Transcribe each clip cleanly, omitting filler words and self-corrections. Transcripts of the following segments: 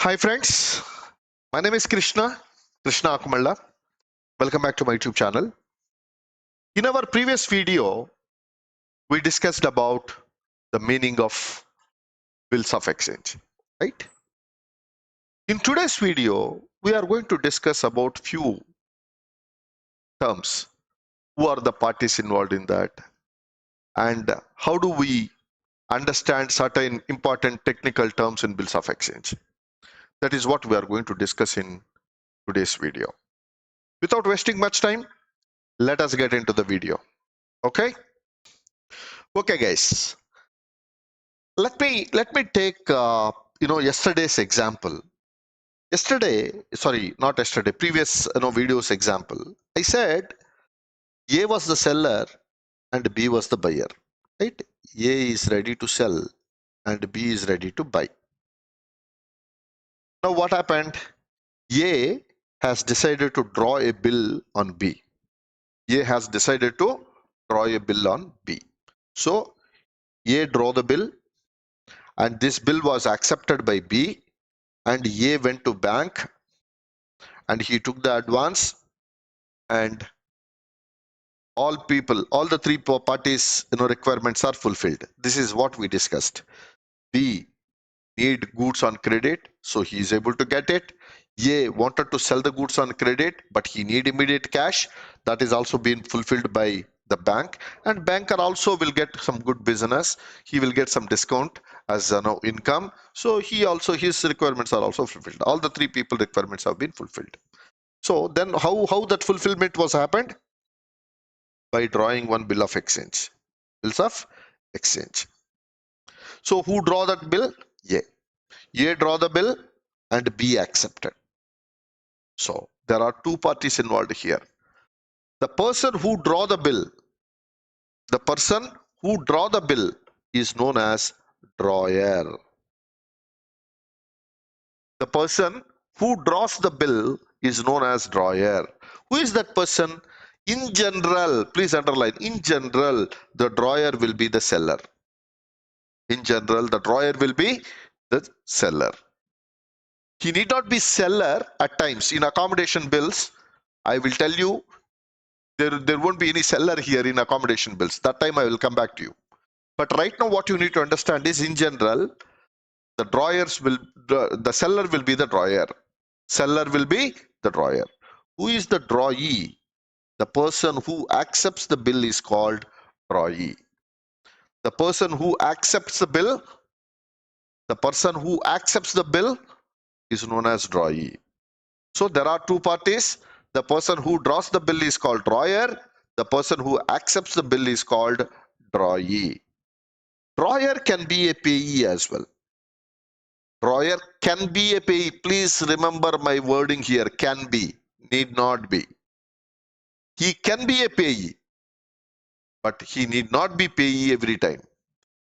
Hi friends, my name is krishnaakumalla. Welcome back to my YouTube channel. In our previous video, we discussed about the meaning of bills of exchange, right? In today's video, we are going to discuss about few terms. Who are the parties involved in that? And how do we understand certain important technical terms in bills of exchange? That is what we are going to discuss in today's video. Without wasting much time, let us get into the video. Okay guys, let me take yesterday's example. Previous videos example. I said A was the seller and B was the buyer, right? A is ready to sell and B is ready to buy. Now what happened? A has decided to draw a bill on B. A has decided to draw a bill on B. So A draw the bill, and this bill was accepted by B, and A went to bank and he took the advance, and all the three parties requirements are fulfilled. This is what we discussed. B need goods on credit, so he is able to get it. A wanted to sell the goods on credit, but he need immediate cash. That is also being fulfilled by the bank, and banker also will get some good business. He will get some discount as income. So his requirements are also fulfilled. All the three people requirements have been fulfilled. So then how that fulfillment was happened? By drawing one bill of exchange. Bills of exchange. So who draw that bill? A. A draw the bill and B accepted. So there are two parties involved here. The person who draw the bill is known as drawer. The person who draws the bill is known as drawer. Who is that person? In general, please underline, in general, the drawer will be the seller. In general, the drawer will be the seller. He need not be seller at times. In accommodation bills, I will tell you, there won't be any seller here in accommodation bills. That time I will come back to you. But right now what you need to understand is, in general, the seller will be the drawer. Seller will be the drawer. Who is the drawee? The person who accepts the bill is called drawee. The person who accepts the bill is known as drawee. So there are two parties. The person who draws the bill is called drawer. The person who accepts the bill is called drawee. Drawer can be a payee as well. Drawer can be a payee. Please remember my wording here. Can be, need not be. He can be a payee, but he need not be payee every time.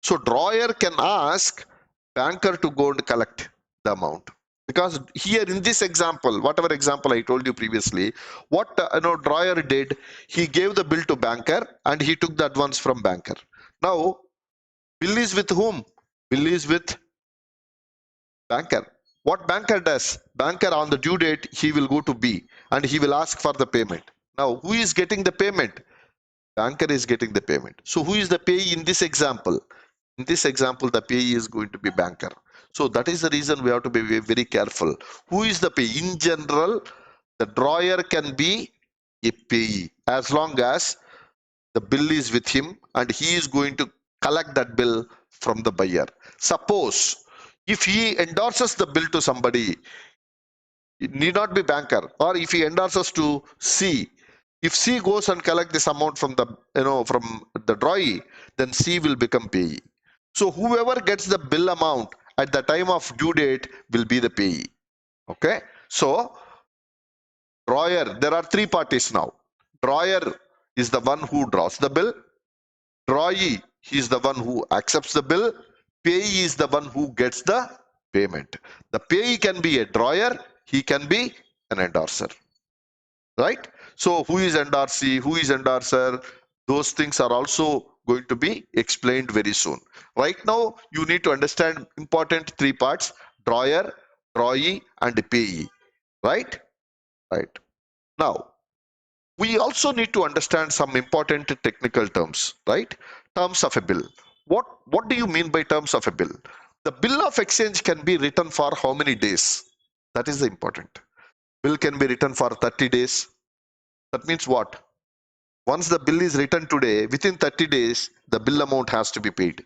So drawer can ask banker to go and collect the amount. Because here in this example, whatever example I told you previously, what drawer did, he gave the bill to banker and he took the advance from banker. Now, bill is with whom? Bill is with banker. What banker does? Banker on the due date, he will go to B and he will ask for the payment. Now, who is getting the payment? Banker is getting the payment. So who is the payee in this example? In this example, the payee is going to be banker. So that is the reason we have to be very careful. Who is the payee? In general, the drawer can be a payee as long as the bill is with him and he is going to collect that bill from the buyer. Suppose if he endorses the bill to somebody, it need not be banker, or if he endorses to C, if C goes and collect this amount from the drawee, then C will become payee. So whoever gets the bill amount at the time of due date will be the payee. Okay. So drawer, there are three parties now. Drawer is the one who draws the bill. Drawee, he is the one who accepts the bill. Payee is the one who gets the payment. The payee can be a drawer, he can be an endorser. Right? So who is endorsee, who is endorser, those things are also going to be explained very soon. Right now, you need to understand important three parts: drawer, drawee and payee, right? Right. Now, we also need to understand some important technical terms, right? Terms of a bill. What do you mean by terms of a bill? The bill of exchange can be written for how many days? That is the important. Bill can be written for 30 days. That means what? Once the bill is written today, within 30 days, the bill amount has to be paid.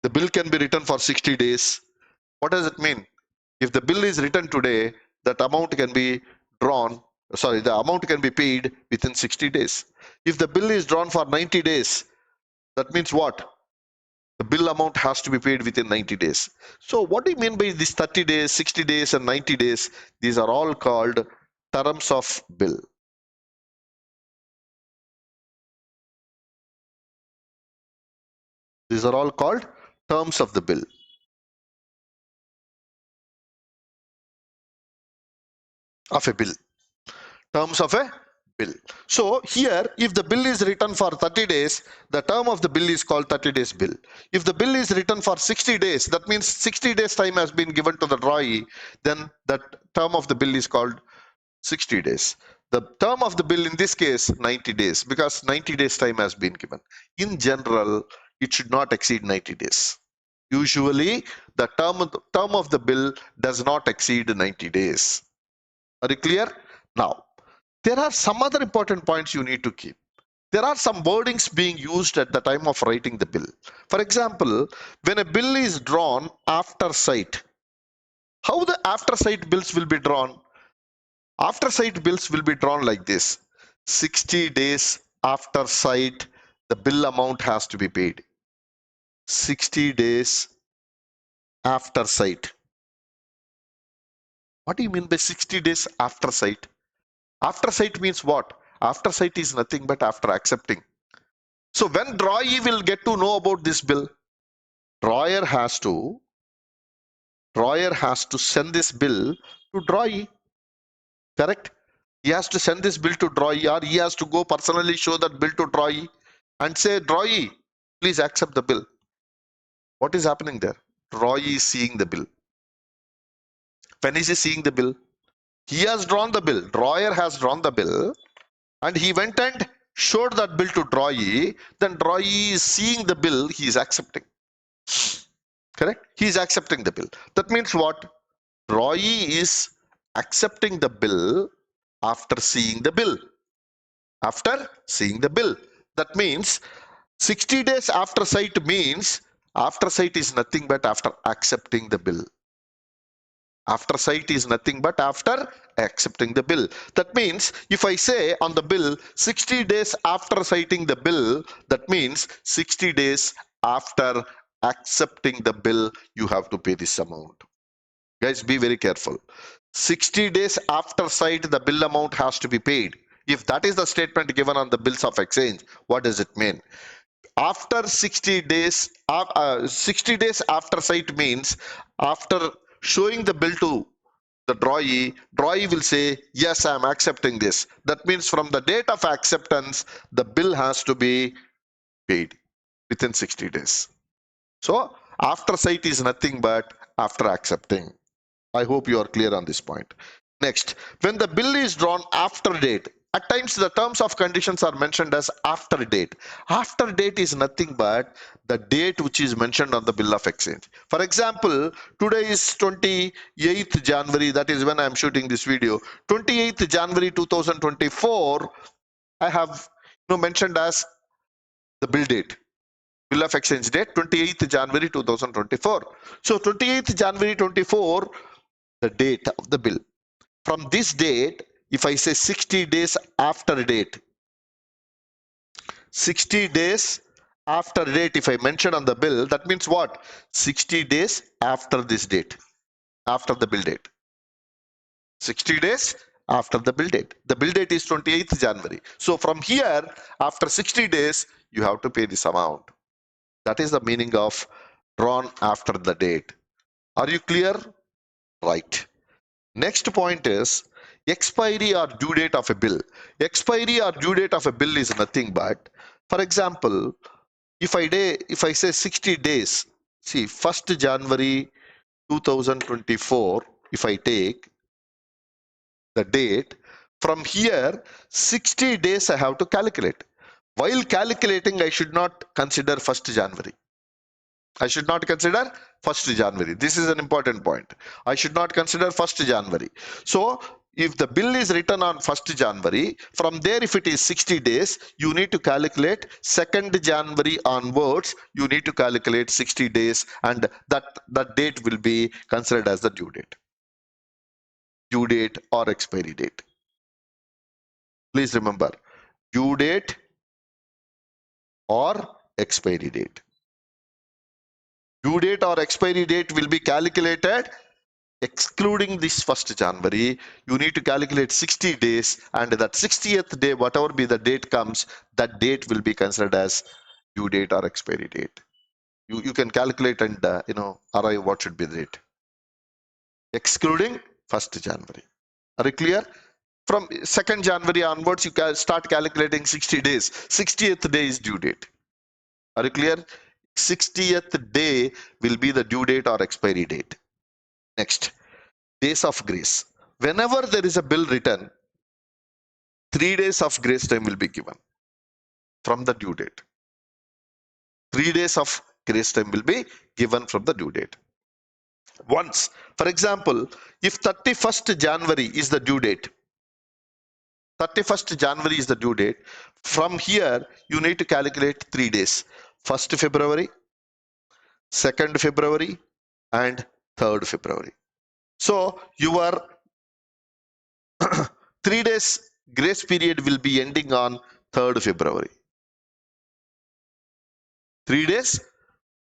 The bill can be written for 60 days. What does it mean? If the bill is written today, that amount can be drawn, sorry, the amount can be paid within 60 days. If the bill is drawn for 90 days, that means what? The bill amount has to be paid within 90 days. So what do you mean by this 30 days, 60 days, and 90 days? These are all called terms of bill. These are all called terms of the bill. Of a bill. Terms of a bill. So here, if the bill is written for 30 days, the term of the bill is called 30 days bill. If the bill is written for 60 days, that means 60 days time has been given to the drawee, then that term of the bill is called 60 days. The term of the bill in this case, 90 days, because 90 days time has been given. In general, it should not exceed 90 days. Usually, the term of the bill does not exceed 90 days. Are you clear? Now, there are some other important points you need to keep. There are some wordings being used at the time of writing the bill. For example, when a bill is drawn after sight, how the after sight bills will be drawn? After sight bills will be drawn like this. 60 days after sight, the bill amount has to be paid. 60 days after sight. What do you mean by 60 days after sight? After sight means what? After sight is nothing but after accepting. So when drawee will get to know about this bill, drawer has to send this bill to drawee. Correct? He has to send this bill to drawee, or he has to go personally show that bill to drawee and say, drawee, please accept the bill. What is happening there? Drawee is seeing the bill. When is he seeing the bill? He has drawn the bill. Drawer has drawn the bill, and he went and showed that bill to drawee. Then drawee is seeing the bill. He is accepting. Correct? He is accepting the bill. That means what? Drawee is accepting the bill after seeing the bill. After seeing the bill. That means 60 days after sight means after sight is nothing but after accepting the bill. After sight is nothing but after accepting the bill. That means if I say on the bill 60 days after citing the bill, that means 60 days after accepting the bill, you have to pay this amount. Guys, be very careful. 60 days after sight, the bill amount has to be paid. If that is the statement given on the bills of exchange, what does it mean? After 60 days, 60 days after sight means after showing the bill to the drawee will say, yes, I am accepting this. That means from the date of acceptance, the bill has to be paid within 60 days. So after sight is nothing but after accepting. I hope you are clear on this point. Next, when the bill is drawn after date, at times the terms of conditions are mentioned as after date. After date is nothing but the date which is mentioned on the bill of exchange. For example, today is 28th January, that is when I am shooting this video. 28th January 2024, I have mentioned as the bill date. Bill of exchange date 28th January 2024. So 28th January 24, the date of the bill. From this date, if I say 60 days after date, 60 days after date, if I mention on the bill, that means what? 60 days after this date, after the bill date. 60 days after the bill date. The bill date is 28th January. So from here, after 60 days, you have to pay this amount. That is the meaning of drawn after the date. Are you clear? Right. Next point is expiry or due date of a bill. Expiry or due date of a bill is nothing but, for example, if I say 60 days, see 1st January 2024, if I take the date, from here 60 days I have to calculate. While calculating, I should not consider 1st January. I should not consider 1st January. This is an important point. I should not consider 1st January. So if the bill is written on 1st January, from there if it is 60 days, you need to calculate 2nd January onwards, you need to calculate 60 days, and that date will be considered as the due date. Due date or expiry date. Please remember, due date or expiry date. Due date or expiry date will be calculated excluding this 1st January. You need to calculate 60 days, and that 60th day, whatever be the date comes, that date will be considered as due date or expiry date. You can calculate and arrive what should be the date, excluding 1st January. Are you clear? From 2nd January onwards, you can start calculating 60 days. 60th day is due date. Are you clear? 60th day will be the due date or expiry date. Next, days of grace. Whenever there is a bill written, 3 days of grace time will be given from the due date. 3 days of grace time will be given from the due date. Once, for example, if 31st January is the due date, 31st January is the due date, from here you need to calculate 3 days. 1st February, 2nd February, and 3rd February. So your 3 days grace period will be ending on 3rd February. 3 days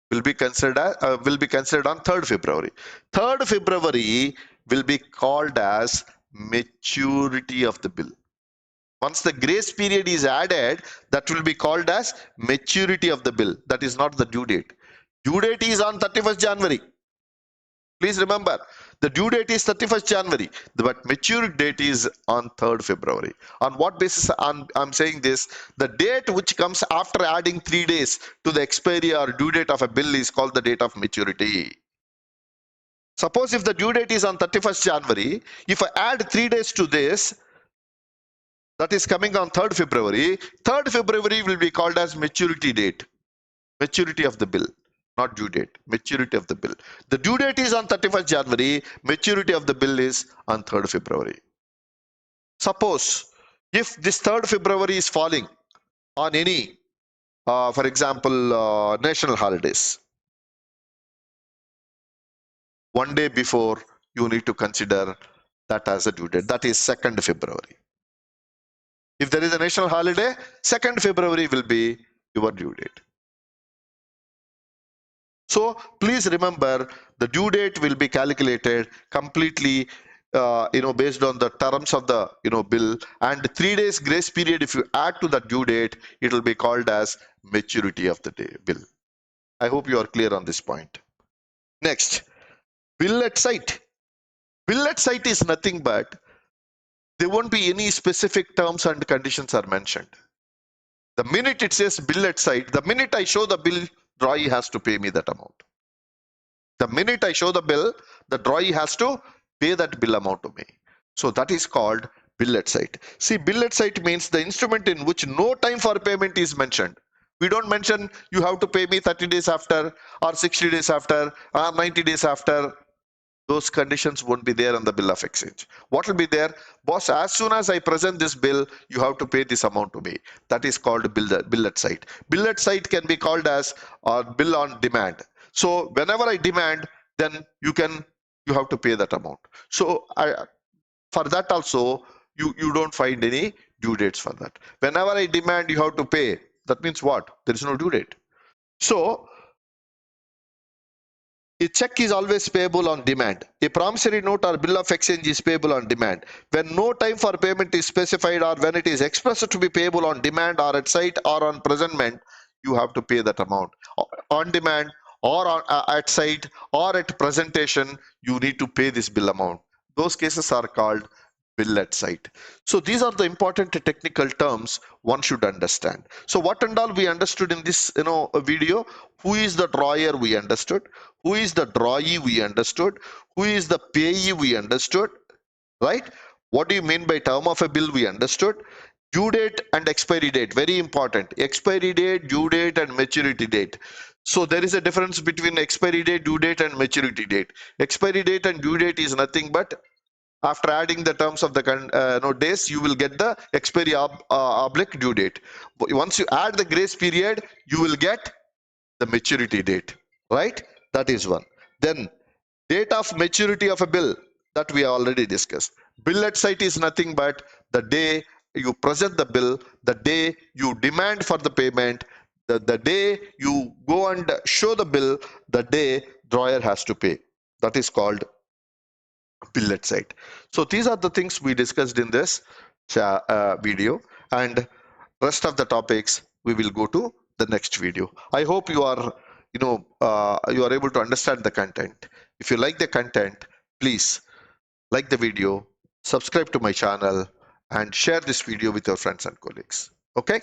will be considered on 3rd February. 3rd February will be called as maturity of the bill. Once the grace period is added, that will be called as maturity of the bill. That is not the due date. Due date is on 31st January. Please remember, the due date is 31st January, but maturity date is on 3rd February. On what basis I'm saying this? The date which comes after adding 3 days to the expiry or due date of a bill is called the date of maturity. Suppose if the due date is on 31st January, if I add 3 days to this, that is coming on 3rd February. 3rd February will be called as maturity date. Maturity of the bill. Not due date, maturity of the bill. The due date is on 31st January, maturity of the bill is on 3rd February. Suppose if this 3rd February is falling on any, for example, national holidays, one day before you need to consider that as a due date, that is 2nd February. If there is a national holiday, 2nd February will be your due date. So please remember, the due date will be calculated completely based on the terms of the bill, and 3 days grace period, if you add to the due date, it will be called as maturity of the bill. I hope you are clear on this point. Next, bill at sight. Bill at sight is nothing but there won't be any specific terms and conditions are mentioned. The minute it says bill at sight, the minute I show the bill, drawee has to pay me that amount. The minute I show the bill, the drawee has to pay that bill amount to me. So that is called bill at sight. See, bill at sight means the instrument in which no time for payment is mentioned. We don't mention you have to pay me 30 days after, or 60 days after, or 90 days after. Those conditions won't be there on the bill of exchange. What will be there? Boss, as soon as I present this bill, you have to pay this amount to me. That is called bill at sight. Bill at sight can be called as bill on demand. So whenever I demand, then you have to pay that amount. So for that also, you don't find any due dates for that. Whenever I demand, you have to pay. That means what? There is no due date. So a check is always payable on demand. A promissory note or bill of exchange is payable on demand. When no time for payment is specified, or when it is expressed to be payable on demand or at sight or on presentment, you have to pay that amount. On demand or at sight or at presentation, you need to pay this bill amount. Those cases are called bill at site. So these are the important technical terms one should understand. So what and all we understood in this video? Who is the drawer? We understood. Who is the drawee? We understood. Who is the payee? We understood. Right? What do you mean by term of a bill? We understood. Due date and expiry date, very important. Expiry date, due date, and maturity date. So there is a difference between expiry date, due date, and maturity date. Expiry date and due date is nothing but after adding the terms of the days, you will get the expiry oblique due date. Once you add the grace period, you will get the maturity date, right? That is one. Then date of maturity of a bill, that we already discussed. Bill at site is nothing but the day you present the bill, the day you demand for the payment, the day you go and show the bill, the day drawer has to pay. That is called bill at site. So these are the things we discussed in this video, and rest of the topics we will go to the next video. I hope you are you are able to understand the content. If you like the content, please like the video, subscribe to my channel, and share this video with your friends and colleagues. Okay.